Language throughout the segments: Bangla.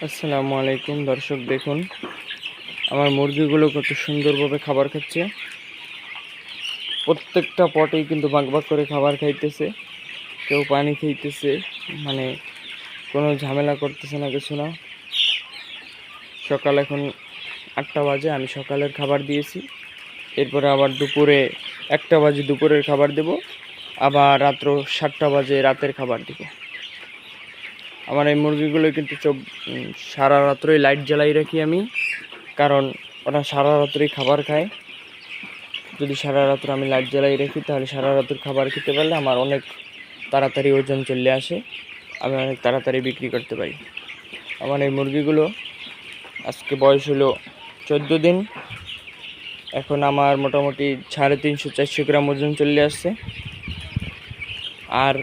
আসসালামু আলাইকুম দর্শক, দেখুন আমার মুরগিগুলো কত সুন্দরভাবে খাবার খাচ্ছে। প্রত্যেকটা পটেই কিন্তু ভাগ ভাগ করে খাবার খাইতেছে, কেউ পানি খাইতেছে, মানে কোনো ঝামেলা করতেছে না, কিছু না। সকাল এখন 8টা বাজে, আমি সকালের খাবার দিয়েছি। এরপরে আবার দুপুরে 1টা বাজে দুপুরের খাবার দেব, আবার রাত্র 7টা বাজে রাতের খাবার দেব। আমার এই মুরগিগুলো কিন্তু সারা রাত্রই লাইট জ্বালাই রাখি আমি, কারণ ওরা সারা রাত্রেই খাবার খায়। যদি সারা রাত্র আমি লাইট জ্বালাই রাখি তাহলে সারা রাত্র খাবার খেতে পারলে আমার অনেক তাড়াতাড়ি ওজন চলে আসে, আমি অনেক তাড়াতাড়ি বিক্রি করতে পারি। আমার এই মুরগিগুলো আজকে বয়স হলো 14 দিন। এখন আমার মোটামুটি 350-400 গ্রাম ওজন চলে আসছে, আর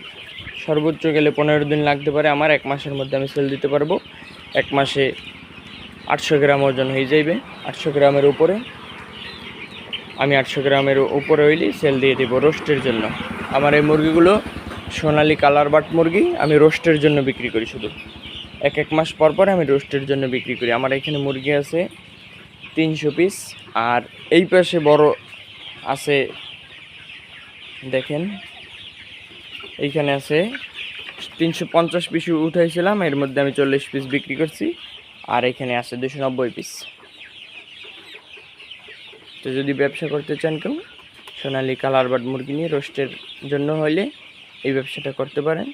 সর্বোচ্চ গেলে 15 দিন লাগতে পারে। আমার 1 মাসের মধ্যে আমি সেল দিতে পারবো। 1 মাসে 800 গ্রাম ওজন হয়ে যাবে। 800 গ্রামের উপরে আমি 800 গ্রামের উপরে হইলেই সেল দিয়ে দেবো রোস্টের জন্য। আমার এই মুরগিগুলো সোনালি কালার বাট মুরগি, আমি রোস্টের জন্য বিক্রি করি। শুধু 1 মাস পর পর আমি রোস্টের জন্য বিক্রি করি। আমার এখানে মুরগি আছে 300 পিস, আর এই পাশে বড় আছে, দেখেন এইখানে আছে 350 পিস উঠাইছিলাম, এর মধ্যে আমি 40 পিস বিক্রি করছি, আর এখানে আছে 290 পিস। তো যদি ব্যবসা করতে চান কেউ সোনালি কালার বার্ড মুরগি নিয়ে রোস্টের জন্য হলে এই ব্যবসাটা করতে পারেন।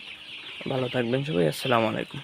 ভালো থাকবেন সবাই, আসসালামু আলাইকুম।